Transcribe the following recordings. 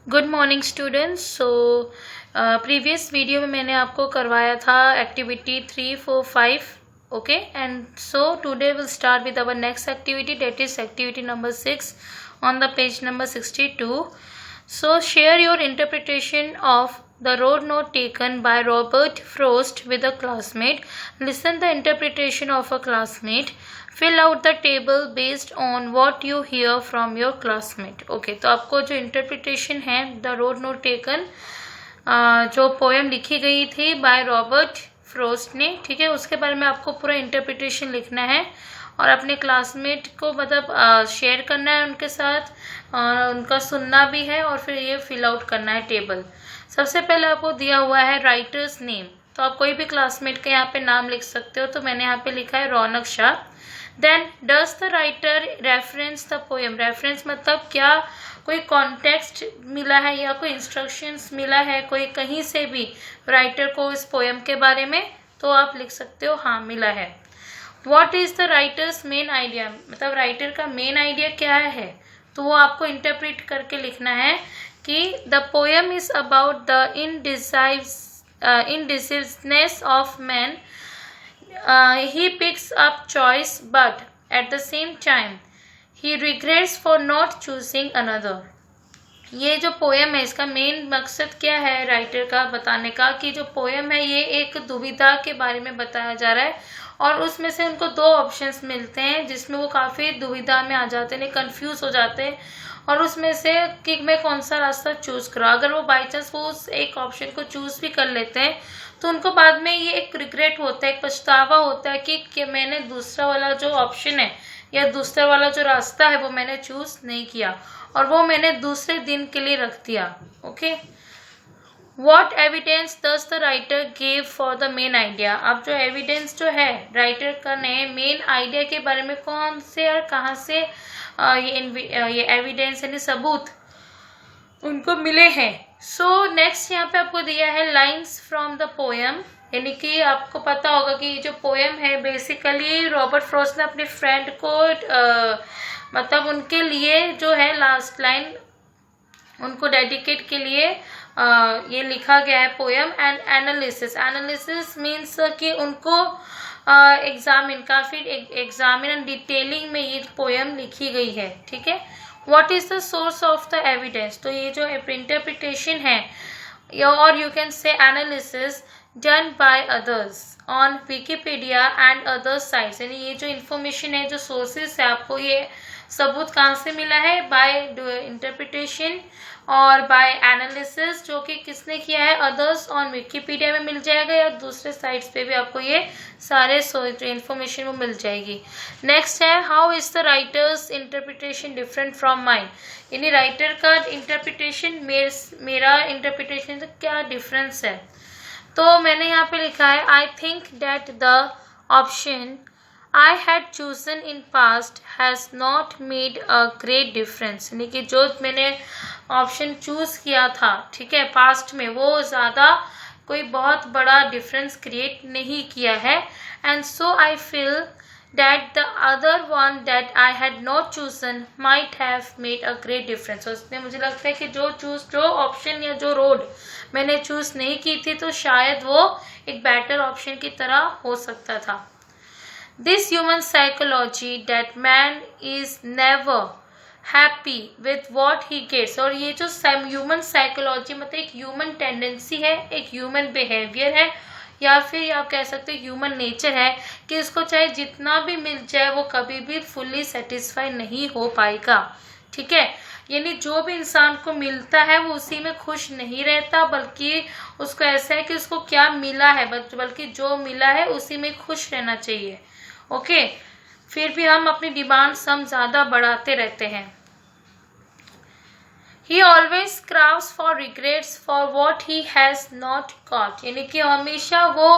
Good morning students. Previous video में मैंने आपको करवाया था activity 3, 4, 5, okay, and so today will start with our next activity, that is activity number 6 on the page number 62. So share your interpretation of the road note taken by Robert Frost with a classmate. Listen the interpretation of a classmate. Fill out the table based on what you hear from your classmate. Okay, तो आपको जो interpretation है the road note taken, जो poem लिखी गई थी by Robert frost ने, ठीक है, उसके बारे में आपको पूरा इंटरप्रिटेशन लिखना है और अपने क्लासमेट को मतलब शेयर करना है उनके साथ, उनका सुनना भी है और फिर ये फिल आउट करना है टेबल। सबसे पहले आपको दिया हुआ है राइटर्स नेम, तो आप कोई भी क्लासमेट का यहाँ पे नाम लिख सकते हो। तो मैंने यहाँ पे लिखा है Raunak Shah. Then does the writer reference the poem, reference मतलब क्या कोई कॉन्टेक्स्ट मिला है या कोई इंस्ट्रक्शंस मिला है कोई कहीं से भी राइटर को इस पोएम के बारे में, तो आप लिख सकते हो हाँ मिला है। What is the writers main idea, मतलब राइटर का मेन आइडिया क्या है, तो वो आपको इंटरप्रेट करके लिखना है कि the poem is about the indecisiveness of man, he picks up choice but at the same time he regrets for not choosing another. ये जो पोएम है इसका मेन मकसद क्या है राइटर का बताने का, कि जो पोएम है ये एक दुविधा के बारे में बताया जा रहा है और उसमें से उनको दो ऑप्शंस मिलते हैं जिसमें वो काफ़ी दुविधा में आ जाते हैं, कंफ्यूज हो जाते हैं और उसमें से कि मैं कौन सा रास्ता चूज़ करूँ। अगर वो बाई चांस वो उस एक ऑप्शन को चूज़ भी कर लेते हैं तो उनको बाद में ये एक रिग्रेट होता है, एक पछतावा होता है कि मैंने दूसरा वाला जो ऑप्शन है या दूसरा वाला जो रास्ता है वो मैंने चूज़ नहीं किया और वो मैंने दूसरे दिन के लिए रख दिया। Okay, What evidence does the writer give for the main idea? अब जो एविडेंस जो है राइटर का ने मेन आइडिया के बारे में कौन से और कहाँ से ये एविडेंस यानी सबूत उनको मिले हैं। सो नेक्स्ट यहाँ पे आपको दिया है लाइन्स फ्रॉम द पोएम, यानी कि आपको पता होगा कि जो पोएम है बेसिकली रॉबर्ट फ्रॉस्ट ने अपने फ्रेंड को मतलब उनके लिए जो है लास्ट लाइन उनको डेडिकेट के लिए ये लिखा गया है पोएम। एंड एनालिसिस मीन्स कि उनको एग्जामिन काफ़ी एग्जामिन एंड डिटेलिंग में ये पोएम लिखी गई है, ठीक है। What is the source of the evidence, तो ये जो इंटरप्रिटेशन है और you can say analysis done by others on Wikipedia and other sites, यानी ये जो इन्फॉर्मेशन है जो सोर्सेस है आपको ये सबूत कहाँ से मिला है, बाय इंटरप्रिटेशन और बाय एनालिसिस, जो कि किसने किया है अदर्स ऑन विकिपीडिया में मिल जाएगा या दूसरे साइट्स पे भी आपको ये सारे इन्फॉर्मेशन वो मिल जाएगी। नेक्स्ट है how is the writers interpretation different from mind, यानी राइटर का इंटरप्रिटेशन मेरा इंटरप्रिटेशन से क्या डिफरेंस है। तो मैंने यहाँ पे लिखा है I think that the option I had chosen in past has not made a great difference, यानी कि जो मैंने ऑप्शन चूज किया था, ठीक है, पास्ट में वो ज़्यादा कोई बहुत बड़ा डिफरेंस क्रिएट नहीं किया है। And so I feel that the other one that I had not chosen might have made a great difference. तो इसमें मुझे लगता है कि जो ऑप्शन या जो रोड मैंने चूज नहीं की थी तो शायद वो एक बेटर ऑप्शन की तरह हो सकता था। This human psychology that man is never happy with what he gets, और ये जो ह्यूमन साइकोलॉजी मतलब एक ह्यूमन टेंडेंसी है, एक ह्यूमन बिहेवियर है या फिर आप कह सकते हो ह्यूमन नेचर है कि उसको चाहे जितना भी मिल जाए वो कभी भी फुल्ली सेटिस्फाई नहीं हो पाएगा, ठीक है। यानी जो भी इंसान को मिलता है वो उसी में खुश नहीं रहता, बल्कि उसको ऐसा है कि उसको क्या मिला है बल्कि जो मिला है उसी में खुश रहना चाहिए। ओके, फिर भी हम अपनी डिमांड्स हम ज़्यादा बढ़ाते रहते हैं। He always craves for regrets for what he has not got, यानी कि हमेशा वो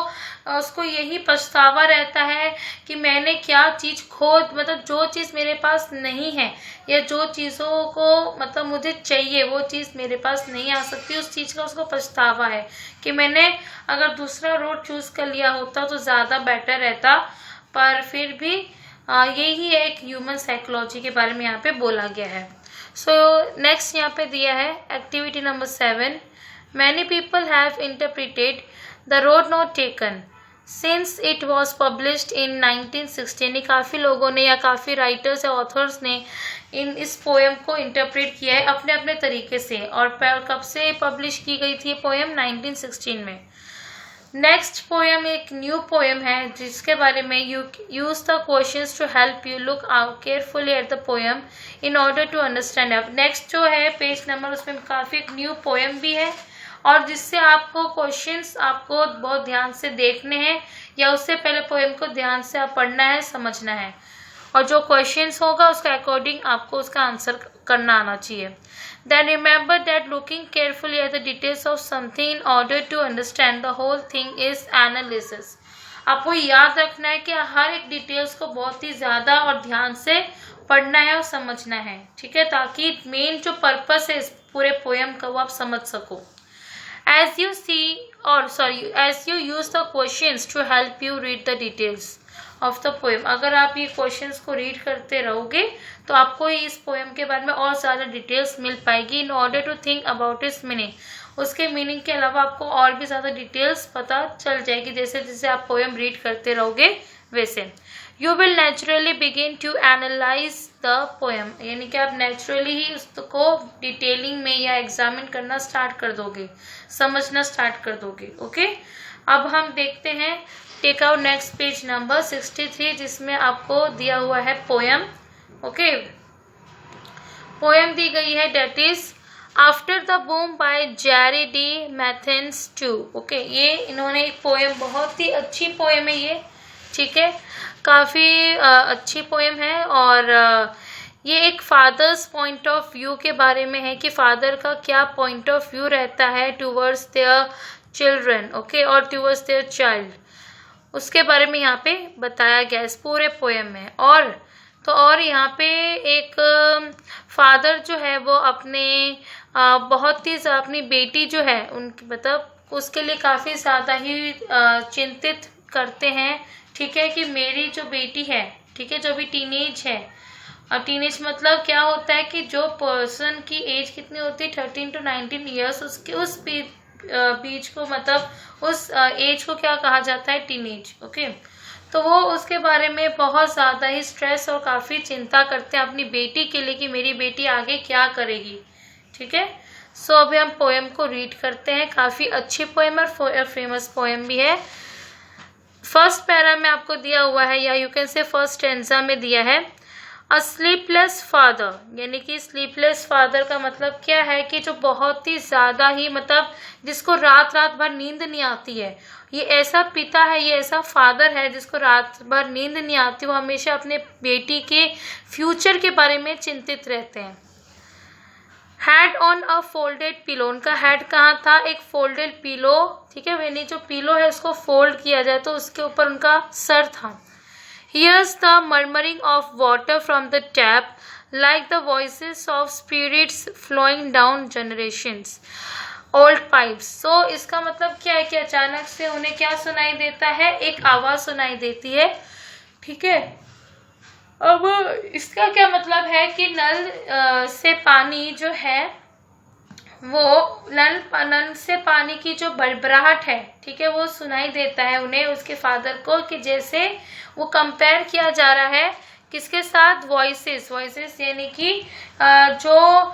उसको यही पछतावा रहता है कि मैंने क्या चीज़ मतलब जो चीज़ मेरे पास नहीं है या जो चीज़ों को मतलब मुझे चाहिए वो चीज़ मेरे पास नहीं आ सकती, उस चीज़ का उसको पछतावा है कि मैंने अगर दूसरा रोड चूज़ कर लिया होता तो ज़्यादा बेटर रहता। पर फिर भी यही एक ह्यूमन साइकोलॉजी के बारे में यहाँ पे बोला गया है। सो नेक्स्ट यहाँ पे दिया है activity number 7, many people have interpreted the road not taken since it was published in 1916। यानी काफ़ी लोगों ने या काफ़ी राइटर्स या ऑथर्स ने इस पोएम को इंटरप्रेट किया है अपने अपने तरीके से। और कब से पब्लिश की गई थी पोएम? 1916 में। नेक्स्ट पोएम एक न्यू पोएम है जिसके बारे में you use the questions to help you look out carefully at the poem in order to understand. अब नेक्स्ट जो है पेज नंबर, उसमें काफ़ी एक न्यू पोएम भी है और जिससे आपको क्वेश्चंस आपको बहुत ध्यान से देखने हैं या उससे पहले पोएम को ध्यान से आप पढ़ना है, समझना है, और जो क्वेश्चंस होगा उसका अकॉर्डिंग आपको उसका आंसर करना आना चाहिए। Then remember that looking carefully at the details of something in order to understand the whole thing is analysis। आपको याद रखना है कि हर एक डिटेल्स को बहुत ही ज़्यादा और ध्यान से पढ़ना है और समझना है, ठीक है, ताकि मेन जो पर्पस है इस पूरे पोएम का वो आप समझ सको। As you use the questions to help you read the details of the poem। अगर आप ये क्वेश्चंस को रीड करते रहोगे तो आपको इस पोएम के बारे में और ज़्यादा डिटेल्स मिल पाएगी। In order to think about its meaning, उसके मीनिंग के अलावा आपको और भी ज़्यादा डिटेल्स पता चल जाएगी जैसे जैसे आप पोएम रीड करते रहोगे वैसे। You will naturally begin to analyse the poem, यानी कि आप नेचुरली ही उसको डिटेलिंग में या एग्जामिन करना स्टार्ट कर दोगे, समझना स्टार्ट कर दोगे। ओके, अब हम देखते हैं take out next page number 63 जिसमें आपको दिया हुआ है पोएम। ओके, पोएम दी गई है date is after the boom by Jerry D Mathens two. Okay, ये इन्होंने एक पोएम, बहुत ही अच्छी पोएम है ये, ठीक है, काफ़ी अच्छी पोएम है और ये एक फादर्स पॉइंट ऑफ व्यू के बारे में है कि फादर का क्या पॉइंट ऑफ व्यू रहता है टूवर्ड्स देयर चिल्ड्रन, ओके, और टूवर्ड्स देयर चाइल्ड, उसके बारे में यहाँ पे बताया गया इस पूरे पोएम में। और यहाँ पे एक फादर जो है वो अपने बहुत ही अपनी बेटी जो है उनकी मतलब उसके लिए काफ़ी ज़्यादा ही चिंतित करते हैं, ठीक है, कि मेरी जो बेटी है, ठीक है, जो भी टीनेज है, और टीनेज मतलब क्या होता है कि जो पर्सन की एज कितनी होती है 13 to 19 ईयर्स, उसके उस बीच को मतलब उस एज को क्या कहा जाता है? टीनेज। ओके, तो वो उसके बारे में बहुत ज़्यादा ही स्ट्रेस और काफ़ी चिंता करते हैं अपनी बेटी के लिए कि मेरी बेटी आगे क्या करेगी, ठीक है। सो अभी हम पोएम को रीड करते हैं, काफ़ी अच्छी पोएम और फेमस पोएम भी है। फर्स्ट पैरा में आपको दिया हुआ है या you can say first stanza में दिया है अ स्लीपलेस फादर, यानी कि स्लीपलेस फादर का मतलब क्या है कि जो बहुत ही ज़्यादा ही मतलब जिसको रात भर नींद नहीं आती है, ये ऐसा पिता है, ये ऐसा फादर है जिसको रात भर नींद नहीं आती, वो हमेशा अपने बेटी के फ्यूचर के बारे में चिंतित रहते हैं। Had on a folded pillow, उनका हेड कहाँ था? एक फोल्डेड पिलो, ठीक है, यानी जो पिलो है उसको फोल्ड किया जाए तो उसके ऊपर उनका सर था। Hears the murmuring of water from the tap, like the voices of spirits flowing down generations, old pipes। So इसका मतलब क्या है कि अचानक से उन्हें क्या सुनाई देता है? एक आवाज़ सुनाई देती है, ठीक है। अब इसका क्या मतलब है कि नल से पानी जो है वो नल से पानी की जो बड़बड़ाहट है, ठीक है, वो सुनाई देता है उन्हें, उसके फादर को, कि जैसे वो कंपेयर किया जा रहा है किसके साथ? वॉइसेस यानी कि जो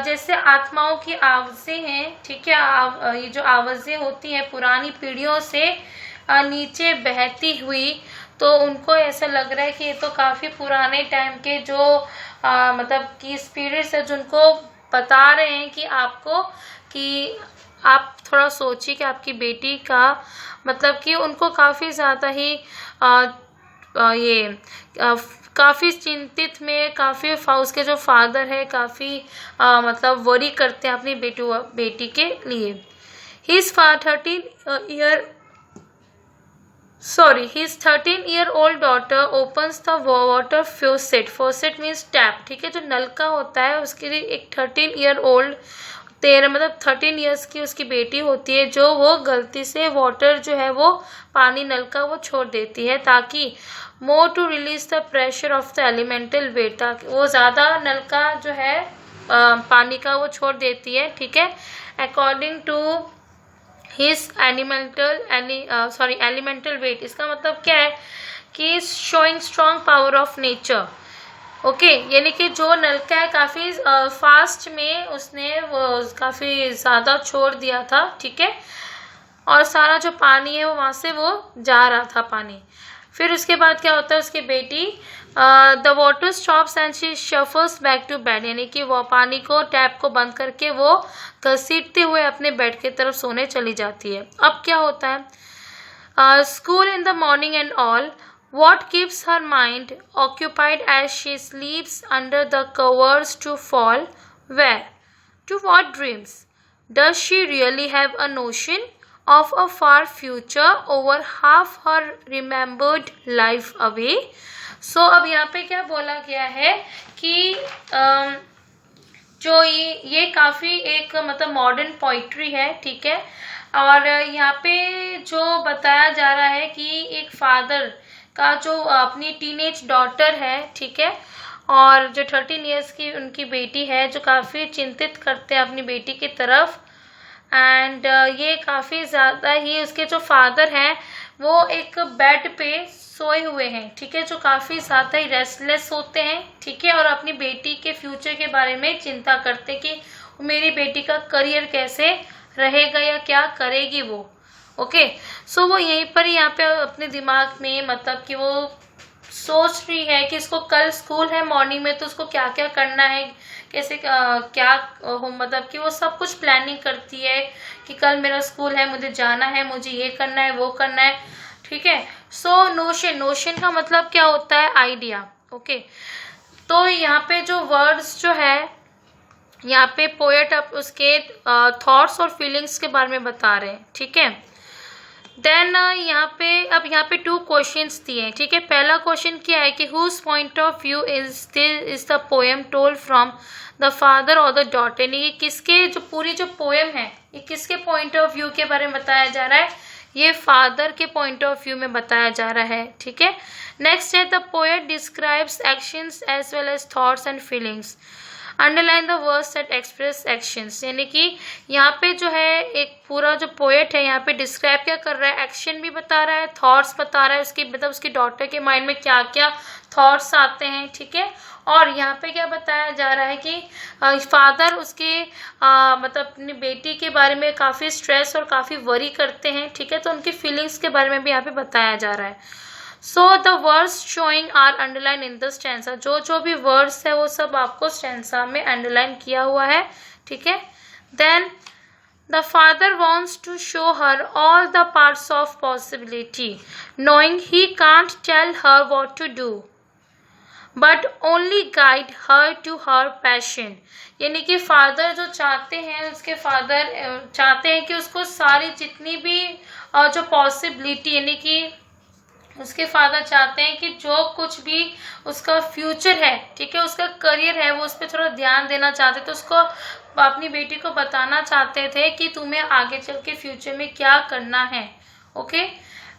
जैसे आत्माओं की आवाज़ें हैं, ठीक है, ये जो आवाज़ें होती हैं पुरानी पीढ़ियों से नीचे बहती हुई, तो उनको ऐसा लग रहा है कि ये तो काफ़ी पुराने टाइम के जो मतलब कि स्पिरिट्स है जिनको बता रहे हैं कि आपको कि आप थोड़ा सोचिए कि आपकी बेटी का मतलब कि उनको काफ़ी ज़्यादा ही काफ़ी चिंतित में, काफ़ी उसके जो फादर है काफ़ी मतलब वरी करते हैं अपनी बेटी के लिए। His 13-year-old daughter opens the water faucet। Faucet means tap, ठीक है, जो नलका होता है उसके लिए एक 13-year-old 13 ईयर्स की उसकी बेटी होती है, जो वो गलती से वाटर जो है वो पानी नलका वो छोड़ देती है ताकि more to release the pressure of the elemental weight, ताकि वो ज़्यादा नलका जो है पानी का वो छोड़ देती है, ठीक है। According to his elemental weight, इसका मतलब क्या है कि showing strong power of nature. Okay, यानी कि जो नलका है काफ़ी फास्ट में उसने वो काफ़ी ज़्यादा छोड़ दिया था, ठीक है, और सारा जो पानी है वो वहाँ से वो जा रहा था पानी। फिर उसके बाद क्या होता है, उसकी बेटी the water stops and she shuffles back to bed, यानी कि वो पानी को टैप को बंद करके वो घसीटते हुए अपने बेड की तरफ सोने चली जाती है। अब क्या होता है, school in the morning and all, what keeps her mind occupied as she sleeps under the covers to fall? Where? To what dreams? Does she really have a notion of a far future over half her remembered life away? So अब यहाँ पे क्या बोला गया है कि जो ये काफ़ी एक मतलब मॉडर्न पोइट्री है, ठीक है, और यहाँ पे जो बताया जा रहा है कि एक फादर का जो अपनी टीनेज डॉटर है, ठीक है, और जो 13 इयर्स की उनकी बेटी है, जो काफ़ी चिंतित करते हैं अपनी बेटी की तरफ। एंड ये काफ़ी ज़्यादा ही उसके जो फादर हैं वो एक बेड पे सोए हुए हैं, ठीक है, जो काफ़ी ज़्यादा ही रेस्टलेस होते हैं, ठीक है, और अपनी बेटी के फ्यूचर के बारे में चिंता करते हैं कि मेरी बेटी का करियर कैसे रहेगा या क्या करेगी वो। ओके, सो वो यहीं पर यहाँ पे अपने दिमाग में मतलब कि वो सोच रही है कि इसको कल स्कूल है मॉर्निंग में, तो उसको क्या क्या करना है, कैसे क्या हो, मतलब कि वो सब कुछ प्लानिंग करती है कि कल मेरा स्कूल है, मुझे जाना है, मुझे ये करना है, वो करना है, ठीक है। सो नोशन का मतलब क्या होता है, आइडिया। ओके, तो यहाँ पे जो वर्ड्स जो है यहाँ पे पोएट अब उसके थॉट्स और फीलिंग्स के बारे में बता रहे हैं, ठीक है। देन यहाँ पे 2 क्वेश्चंस दिए हैं, ठीक है। पहला क्वेश्चन क्या है कि whose point of view is the poem told from the father और द डॉटर, यानी किसके जो पूरी जो पोएम है ये किसके पॉइंट ऑफ व्यू के बारे में बताया जा रहा है, ये फादर के पॉइंट ऑफ व्यू में बताया जा रहा है, ठीक है। नेक्स्ट है the poet describes actions as well as thoughts and feelings, underline the words that express actions, यानी कि यहाँ पे जो है एक पूरा जो पोएट है यहाँ पे डिस्क्राइब क्या कर रहा है, एक्शन भी बता रहा है, थॉट्स बता रहा है, उसकी मतलब उसकी डॉटर के माइंड में क्या क्या थॉट्स आते हैं, ठीक है। और यहाँ पे क्या बताया जा रहा है कि फादर उसके मतलब अपनी बेटी के बारे में काफ़ी स्ट्रेस और काफ़ी वरी करते हैं, ठीक है, तो उनकी फीलिंग्स के बारे में भी यहाँ पे बताया जा रहा है। So the words showing are underline in the stanza, जो भी वर्ड्स है वो सब आपको स्टैंसा में अंडरलाइन किया हुआ है, ठीक है। Then the father wants to show her all the parts of possibility, knowing he can't tell her what to do but only guide her to her passion, यानी कि फादर जो चाहते हैं, उसके फादर चाहते हैं कि उसको सारी जितनी भी जो पॉसिबिलिटी, यानी कि उसके फादर चाहते हैं कि जो कुछ भी उसका फ्यूचर है, ठीक है, उसका करियर है, वो उस पर थोड़ा ध्यान देना चाहते थे, तो उसको अपनी बेटी को बताना चाहते थे कि तुम्हें आगे चल के फ्यूचर में क्या करना है। Okay,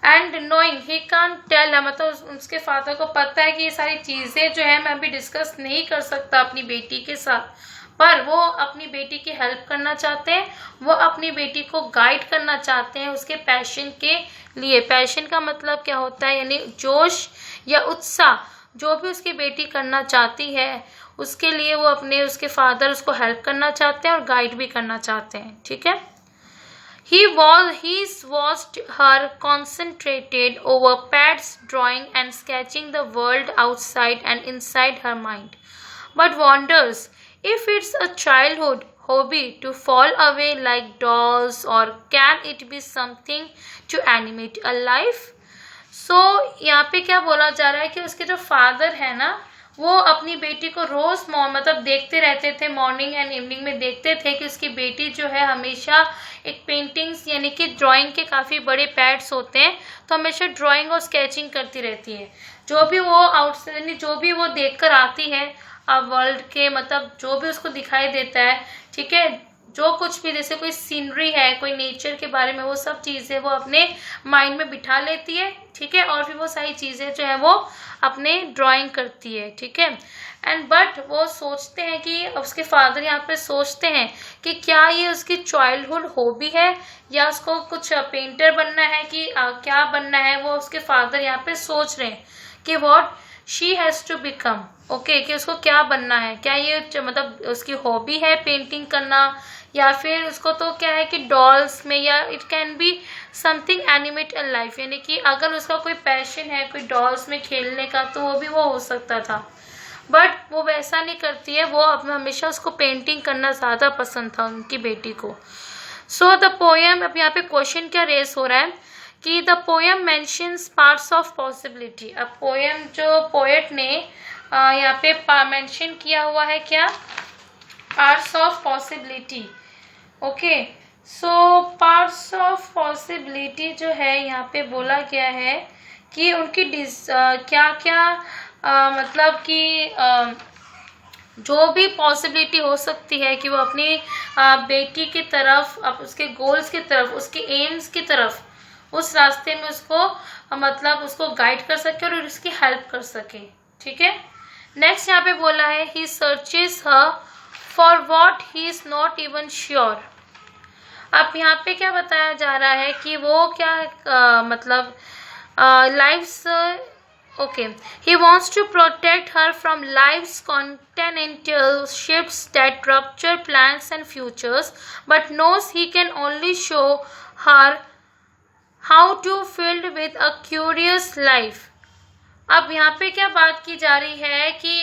and knowing he can tell, मतलब उसके फादर को पता है कि ये सारी चीज़ें जो है मैं अभी डिस्कस नहीं कर सकता अपनी बेटी के साथ, पर वो अपनी बेटी की हेल्प करना चाहते हैं, वो अपनी बेटी को गाइड करना चाहते हैं उसके पैशन के लिए। पैशन का मतलब क्या होता है, यानी जोश या उत्साह, जो भी उसकी बेटी करना चाहती है उसके लिए वो उसके फादर उसको हेल्प करना चाहते हैं और गाइड भी करना चाहते हैं, ठीक है। He watched her concentrated over Pat's drawing and sketching the world outside and inside her mind, but wonders if it's a childhood hobby to fall away like dolls, or can it be something to animate a life? So यहाँ पे क्या बोला जा रहा है कि उसके जो फादर है ना, वो अपनी बेटी को रोज मतलब देखते रहते थे, मॉर्निंग एंड इवनिंग में देखते थे कि उसकी बेटी जो है हमेशा एक पेंटिंग्स यानी कि ड्राइंग के काफ़ी बड़े पैड्स होते हैं, तो हमेशा ड्राइंग और स्केचिंग करती रहती है। जो भी वो आउटसाइड यानी जो भी वो देख कर आती है अब वर्ल्ड के, मतलब जो भी उसको दिखाई देता है, ठीक है, जो कुछ भी, जैसे कोई सीनरी है, कोई नेचर के बारे में, वो सब चीज़ें वो अपने माइंड में बिठा लेती है, ठीक है, और फिर वो सारी चीज़ें जो है वो अपने ड्राइंग करती है, ठीक है। एंड बट वो सोचते हैं कि उसके फादर यहाँ पे सोचते हैं कि क्या ये उसकी चाइल्डहुड हॉबी है या उसको कुछ पेंटर बनना है कि क्या बनना है, वो उसके फादर यहाँ पे सोच रहे हैं कि what she has to become, okay, कि उसको क्या बनना है, क्या ये मतलब उसकी हॉबी है पेंटिंग करना, या फिर उसको तो क्या है कि डॉल्स में, या it can be something animate in life, यानी कि अगर उसका कोई पैशन है कोई डॉल्स में खेलने का तो वो भी वो हो सकता था, बट वो वैसा नहीं करती है, वो अब हमेशा उसको पेंटिंग करना ज़्यादा पसंद था उनकी बेटी को। सो द पोएम, अब यहाँ पे क्वेश्चन क्या रेस हो रहा है कि the poem mentions parts of possibility. अब पोएम जो पोएट ने यहाँ पे मेंशन किया हुआ है क्या, parts of possibility, okay. So parts of possibility जो है यहाँ पे बोला गया है कि उनकी क्या क्या मतलब कि जो भी पॉसिबिलिटी हो सकती है कि वो अपनी बेटी की तरफ, उसके गोल्स की तरफ, उसके एम्स की तरफ, उस रास्ते में उसको मतलब उसको गाइड कर सके और उसकी हेल्प कर सके, ठीक है। नेक्स्ट यहाँ पे बोला है ही searches her for what he is not even sure. अब यहाँ पे क्या बताया जा रहा है कि वो क्या मतलब lives, okay, he wants to protect her from life's continental shifts that rupture plans and futures, but knows he can only show her how to filled with a curious life। अब यहाँ पे क्या बात की जा रही है कि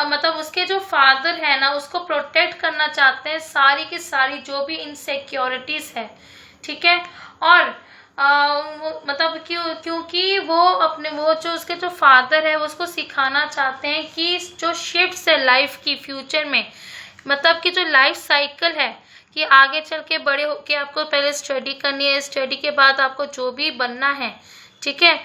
मतलब उसके जो फादर है ना उसको प्रोटेक्ट करना चाहते हैं सारी की सारी जो भी इनसिक्योरिटीज है, ठीक है, और मतलब क्योंकि वो जो उसके जो फादर है वो उसको सिखाना चाहते हैं कि जो शिफ्ट्स है लाइफ की फ्यूचर में, मतलब कि जो लाइफ साइकिल है कि आगे चल के बड़े होके आपको पहले स्टडी करनी है, स्टडी के बाद आपको जो भी बनना है, ठीक है,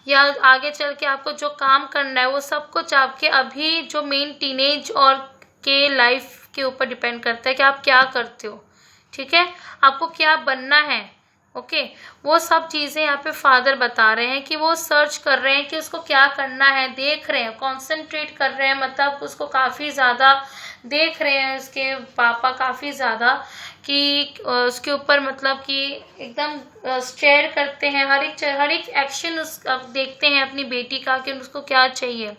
या आगे चल के आपको जो काम करना है वो सब कुछ आपके अभी जो मेन टीनेज और के लाइफ के ऊपर डिपेंड करता है कि आप क्या करते हो, ठीक है, आपको क्या बनना है, ओके। वो सब चीज़ें यहाँ पे फादर बता रहे हैं कि वो सर्च कर रहे हैं कि उसको क्या करना है, देख रहे हैं, कॉन्सेंट्रेट कर रहे हैं, मतलब उसको काफ़ी ज़्यादा देख रहे हैं उसके पापा काफ़ी ज़्यादा कि उसके ऊपर मतलब कि एकदम स्टेयर करते हैं, हर एक एक्शन उस देखते हैं अपनी बेटी का कि उसको क्या चाहिए,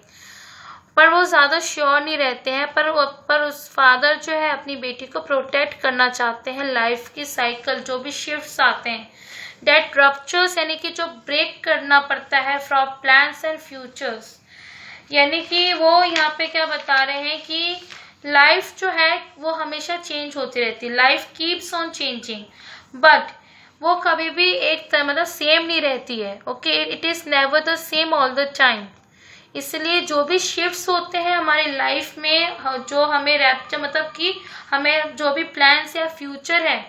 पर वो ज़्यादा श्योर नहीं रहते हैं, पर उस फादर जो है अपनी बेटी को प्रोटेक्ट करना चाहते हैं लाइफ की साइकिल जो भी शिफ्ट्स आते हैं, डेट रप्चर्स यानी कि जो ब्रेक करना पड़ता है फ्रॉम प्लान्स एंड फ्यूचर्स, यानी कि वो यहाँ पे क्या बता रहे हैं कि लाइफ जो है वो हमेशा चेंज होती रहती है, life keeps on changing, but वो कभी भी एक मतलब सेम नहीं रहती है, okay, it is never the same all the time. इसलिए जो भी शिफ्ट्स होते हैं हमारी लाइफ में, जो हमें रैप्चर मतलब कि हमें जो भी प्लान्स या फ्यूचर है,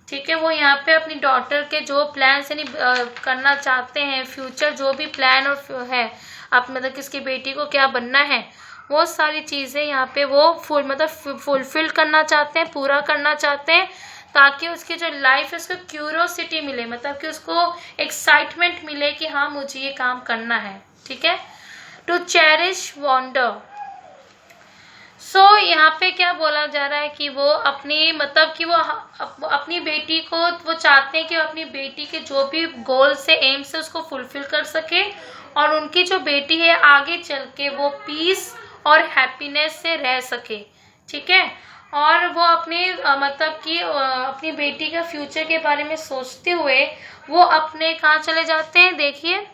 ठीक है, वो यहाँ पे अपनी डॉटर के जो प्लान्स यानी करना चाहते हैं, फ्यूचर जो भी प्लान और है आप मतलब किसकी बेटी को क्या बनना है, वो सारी चीज़ें यहाँ पे वो फुलफिल करना चाहते हैं, पूरा करना चाहते हैं, ताकि उसकी जो लाइफ है उसको क्यूरोसिटी मिले, मतलब कि उसको एक्साइटमेंट मिले कि हाँ मुझे ये काम करना है, ठीक है, टू चेरिश वॉन्डर। सो यहाँ पे क्या बोला जा रहा है कि वो अपनी मतलब कि वो अपनी बेटी को वो चाहते हैं कि वो अपनी बेटी के जो भी गोल से एम से उसको फुलफिल कर सके, और उनकी जो बेटी है आगे चल के वो पीस और हैप्पीनेस से रह सके, ठीक है, और वो अपने मतलब कि अपनी बेटी का फ्यूचर के बारे में सोचते हुए वो अपने कहाँ चले जाते हैं, देखिए,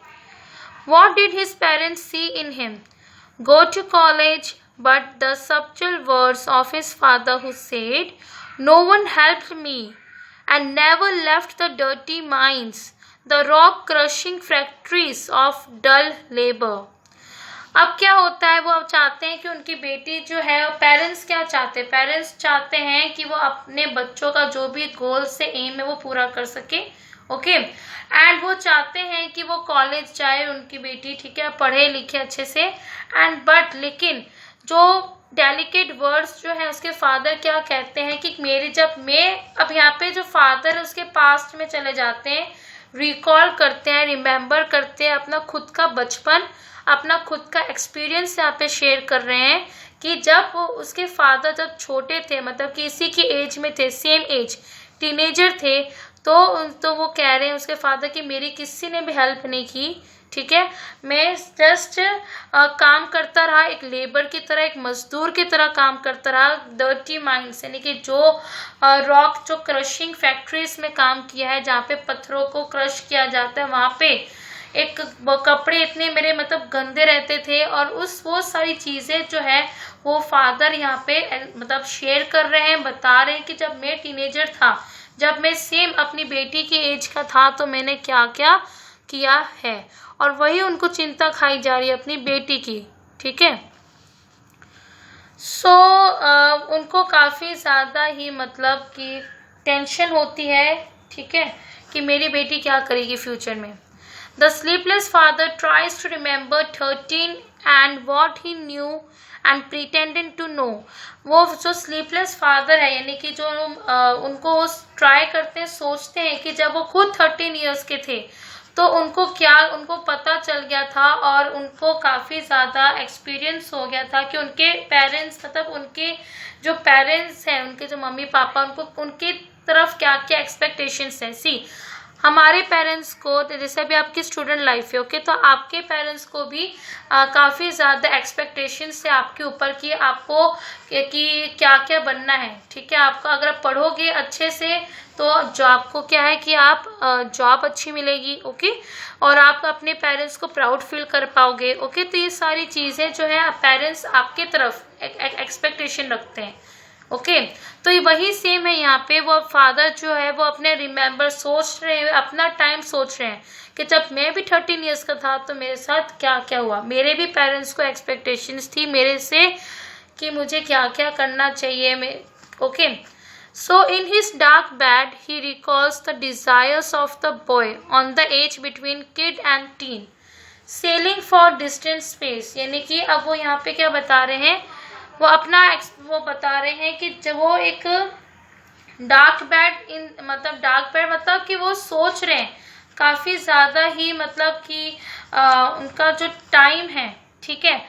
What did his parents see in him? Go to college, but the subtle words of his father who said, "No one helped me," and never left the dirty mines, the rock-crushing factories of dull labor. अब क्या होता है, वो अब चाहते हैं कि उनकी बेटी जो है, पेरेंट्स क्या चाहते हैं, पेरेंट्स चाहते हैं कि वो अपने बच्चों का जो भी गोल से एम है वो पूरा कर सके, ओके, एंड वो चाहते हैं कि वो कॉलेज जाए उनकी बेटी, ठीक है, पढ़े लिखे अच्छे से, एंड बट लेकिन जो डेलिकेट वर्ड्स जो है उसके फादर क्या कहते हैं कि मेरे जब मैं अब यहाँ पे जो फादर है उसके पास्ट में चले जाते हैं, रिकॉल करते हैं, रिमेम्बर करते हैं अपना खुद का बचपन, अपना खुद का एक्सपीरियंस यहाँ पे शेयर कर रहे हैं कि जब उसके फादर जब छोटे थे, मतलब कि इसी की एज में थे, सेम एज, टीनेजर थे, तो वो कह रहे हैं उसके फादर कि मेरी किसी ने भी हेल्प नहीं की, ठीक है, मैं जस्ट काम करता रहा, एक लेबर की तरह, एक मजदूर की तरह काम करता रहा। डर्टी माइंस यानी कि जो रॉक जो क्रशिंग फैक्ट्रीज में काम किया है, जहाँ पे पत्थरों को क्रश किया जाता है, वहाँ पे एक कपड़े इतने मेरे मतलब गंदे रहते थे, और वो सारी चीज़ें जो है वो फादर यहाँ पे मतलब शेयर कर रहे हैं, बता रहे हैं कि जब मैं टीनेजर था, जब मैं सेम अपनी बेटी की एज का था, तो मैंने क्या क्या किया है, और वही उनको चिंता खाई जा रही है अपनी बेटी की, ठीक है। सो उनको काफ़ी ज़्यादा ही मतलब कि टेंशन होती है, ठीक है, कि मेरी बेटी क्या करेगी फ्यूचर में। The sleepless father tries to remember 13 and what he knew and pretended to know. वो जो स्लीपलेस फादर है यानी कि जो उनको ट्राई करते हैं, सोचते हैं कि जब वो खुद 13 ईयर्स के थे तो उनको पता चल गया था, और उनको काफ़ी ज़्यादा एक्सपीरियंस हो गया था कि उनके पेरेंट्स मतलब उनके जो पेरेंट्स हैं, उनके जो मम्मी पापा, उनकी तरफ क्या क्या एक्सपेक्टेशंस हैं। सी हमारे पेरेंट्स को, जैसे अभी आपकी स्टूडेंट लाइफ है, ओके, तो आपके पेरेंट्स को भी काफ़ी ज़्यादा एक्सपेक्टेशंस है आपके ऊपर कि आपको कि क्या क्या बनना है, ठीक है। आपका अगर आप पढ़ोगे अच्छे से तो जॉब को क्या है कि आप जॉब अच्छी मिलेगी, ओके, और आप अपने पेरेंट्स को प्राउड फील कर पाओगे, ओके। तो ये सारी चीज़ें जो है पेरेंट्स आपके तरफ एक्सपेक्टेशन रखते हैं, ओके। तो ये वही सेम है यहाँ पे, वो फादर जो है वो अपने रिमेम्बर सोच रहे हैं, अपना टाइम सोच रहे हैं कि जब मैं भी 13 ईयर्स का था तो मेरे साथ क्या क्या हुआ, मेरे भी पेरेंट्स को एक्सपेक्टेशंस थी मेरे से कि मुझे क्या क्या करना चाहिए, मैं, okay. So in his dark bed, he recalls the desires of the boy on the age between kid and teen, sailing for distant space। यानी कि अब वो यहाँ पे क्या बता रहे हैं, वो बता रहे हैं कि जब वो एक डार्क बेड मतलब कि वो सोच रहे हैं काफ़ी ज़्यादा ही, मतलब कि उनका जो टाइम है, ठीक है,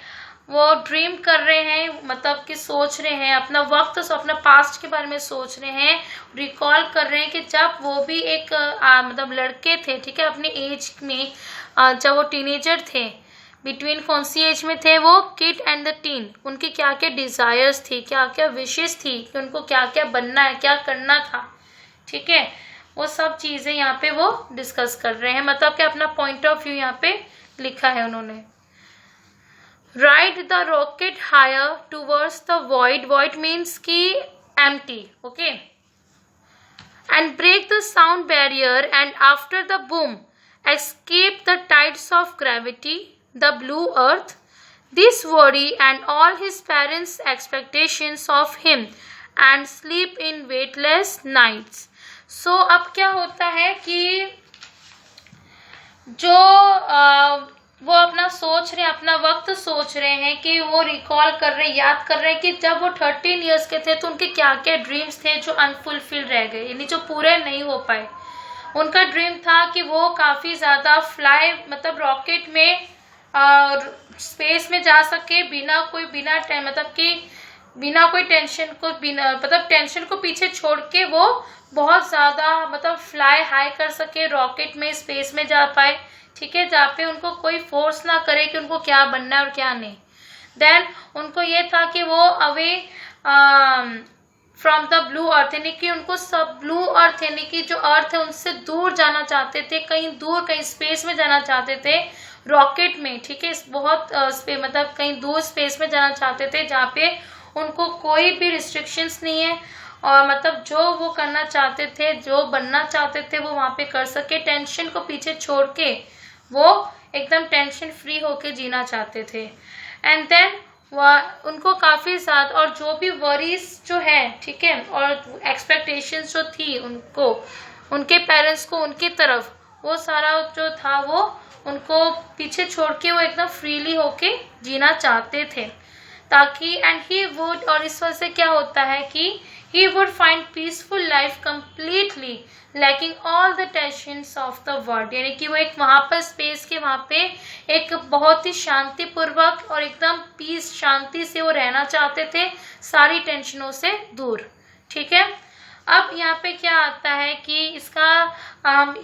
वो ड्रीम कर रहे हैं, मतलब कि सोच रहे हैं अपना वक्त, अपना पास्ट के बारे में सोच रहे हैं, रिकॉल कर रहे हैं कि जब वो भी एक मतलब लड़के थे, ठीक है, अपनी एज में, जब वो टीनेजर थे, बिटवीन कौन सी एज में थे वो, किड एंड द टीन, उनकी क्या क्या डिज़ायर्स थी, क्या क्या विशेस थी कि उनको क्या क्या बनना है, क्या करना था, ठीक है, वो सब चीज़ें यहाँ पे वो डिस्कस कर रहे हैं, मतलब कि अपना पॉइंट ऑफ व्यू यहाँ पे लिखा है उन्होंने। Ride the rocket higher towards the void. Void means कि empty, okay? And break the sound barrier, and after the boom, escape the tides of gravity, the blue earth. This worry and all his parents' expectations of him, and sleep in weightless nights. So अब क्या होता है कि जो वो अपना सोच रहे हैं, अपना वक्त सोच रहे हैं कि वो रिकॉल कर रहे हैं, याद कर रहे हैं कि जब वो 13 ईयर्स के थे तो उनके क्या क्या ड्रीम्स थे जो अनफुलफिल्ड रह गए, यानी जो पूरे नहीं हो पाए। उनका ड्रीम था कि वो काफ़ी ज़्यादा फ्लाई मतलब रॉकेट में स्पेस में जा सके बिना कोई टेंशन को, मतलब टेंशन को पीछे छोड़ के वो बहुत ज़्यादा मतलब फ्लाई हाई कर सके, रॉकेट में स्पेस में जा पाए, ठीक है, जहाँ पे उनको कोई फोर्स ना करे कि उनको क्या बनना है और क्या नहीं। देन उनको ये था कि वो अवे फ्रॉम द ब्लू अर्थ, यानी कि उनको सब ब्लू अर्थ यानी कि जो अर्थ है उनसे दूर जाना चाहते थे, कहीं दूर, कहीं स्पेस में जाना चाहते थे रॉकेट में, ठीक है, बहुत मतलब कहीं दूर स्पेस में जाना चाहते थे जहाँ पे उनको कोई भी रिस्ट्रिक्शंस नहीं है, और मतलब जो वो करना चाहते थे, जो बनना चाहते थे वो वहाँ पे कर सके, टेंशन को पीछे छोड़ के वो एकदम टेंशन फ्री होके जीना चाहते थे। एंड देन उनको काफ़ी ज़्यादा, और जो भी वरीज जो है, ठीक है, और एक्सपेक्टेशंस जो थी उनको, उनके पेरेंट्स को उनकी तरफ, वो सारा जो था वो उनको पीछे छोड़ के वो एकदम फ्रीली होके जीना चाहते थे। ताकि एंड ही वुड, और इस वजह से क्या होता है कि he would find peaceful life completely lacking all the tensions of the world, यानी कि वो एक वहाँ पर स्पेस के वहाँ पे एक बहुत ही शांतिपूर्वक और एकदम पीस शांति से वो रहना चाहते थे, सारी टेंशनों से दूर। ठीक है, अब यहाँ पे क्या आता है कि इसका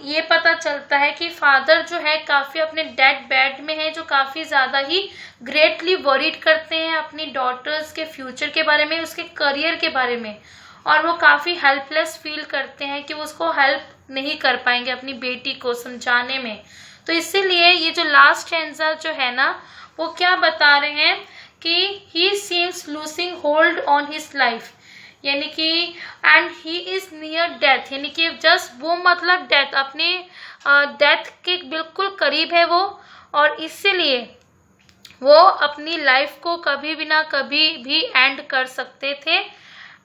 ये पता चलता है कि फादर जो है काफ़ी अपने डेड बेड में है, जो काफ़ी ज़्यादा ही ग्रेटली वरीड करते हैं अपनी डॉटर्स के फ्यूचर के बारे में, उसके करियर के बारे में, और वो काफ़ी हेल्पलेस फील करते हैं कि वो उसको हेल्प नहीं कर पाएंगे अपनी बेटी को समझाने में। तो इसीलिए ये जो लास्ट स्टैंजा जो है ना, वो क्या बता रहे हैं कि ही seems losing hold on his life, यानी कि and he is near death, यानी कि जस्ट वो मतलब डेथ, अपने डेथ के बिल्कुल करीब है वो, और इसीलिए वो अपनी लाइफ को कभी भी ना कभी भी एंड कर सकते थे,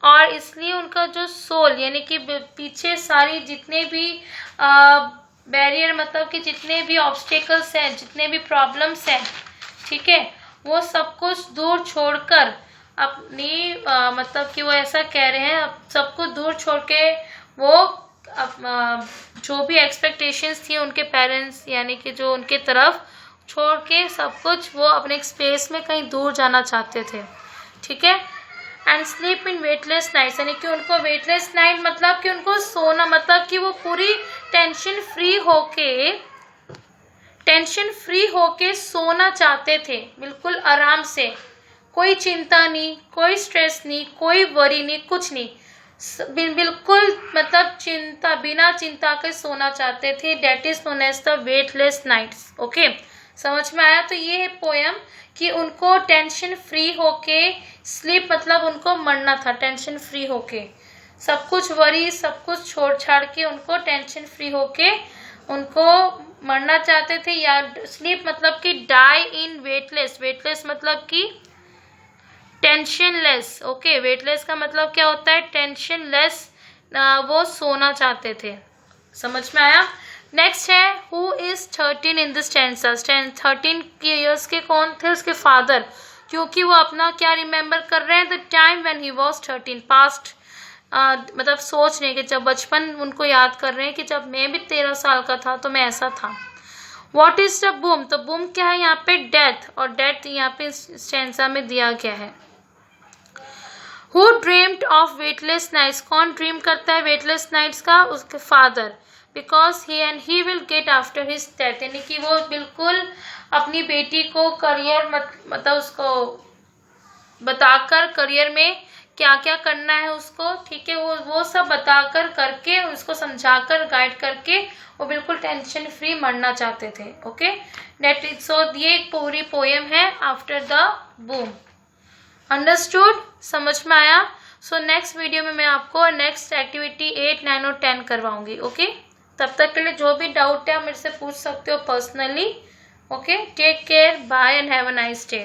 और इसलिए उनका जो सोल, यानी कि पीछे सारी जितने भी बैरियर, मतलब कि जितने भी ऑब्स्टेकल्स हैं, जितने भी प्रॉब्लम्स हैं, ठीक है, वो सब कुछ दूर छोड़कर अपनी मतलब कि वो ऐसा कह रहे हैं, सब कुछ दूर छोड़ के वो जो भी एक्सपेक्टेशंस थी उनके पेरेंट्स यानी कि जो उनके तरफ, छोड़ के सब कुछ वो अपने एक स्पेस में कहीं दूर जाना चाहते थे। ठीक है, and sleep in weightless nights, यानी कि उनको वेटलेस नाइट मतलब कि उनको सोना, मतलब कि वो पूरी टेंशन फ्री होके सोना चाहते थे, बिल्कुल आराम से, कोई चिंता नहीं, कोई स्ट्रेस नहीं, कोई वरी नहीं, कुछ नहीं, बिल्कुल मतलब बिना चिंता के सोना चाहते थे। That is known as the weightless nights. Okay, समझ में आया? तो ये है पोयम कि उनको टेंशन फ्री होके, स्लीप मतलब उनको मरना था टेंशन फ्री होके, सब कुछ वरी, सब कुछ छोड़ छाड़ के उनको टेंशन फ्री होके उनको मरना चाहते थे, या स्लीप मतलब कि डाई इन वेटलेस, वेटलेस मतलब कि टेंशनलेस। ओके, वेटलेस का मतलब क्या होता है? टेंशनलेस, वो सोना चाहते थे। समझ में आया? नेक्स्ट है who is 13 in this stanza. 13 years के कौन थे? उसके फादर, क्योंकि वो अपना क्या रिमेम्बर कर रहे हैं? The time when he was 13, past, मतलब सोच रहे हैं कि जब बचपन उनको याद कर रहे हैं कि जब मैं भी 13 साल का था तो मैं ऐसा था। What is the boom? तो बूम क्या है यहाँ पे? डेथ, और डेथ यहाँ पे स्टैंजा में दिया गया है। Who dreamed of weightless nights? कौन ड्रीम करता है वेटलेस नाइट्स का? उसके father, because he will get after his death, यानी कि वो बिल्कुल अपनी बेटी को करियर मतलब उसको बताकर करियर में क्या क्या करना है उसको, ठीक है, वो सब बताकर करके उसको समझाकर गाइड करके वो बिल्कुल टेंशन फ्री मरना चाहते थे। ओके, दैट इज, सो ये एक पूरी पोएम है आफ्टर द बूम। अंडरस्टूड? समझ में आया? सो नेक्स्ट वीडियो में मैं आपको नेक्स्ट एक्टिविटी 8, 9 और 10 करवाऊंगी। ओके, तब तक के लिए जो भी डाउट है आप मेरे से पूछ सकते हो personally. Okay, take care, bye and have a nice day.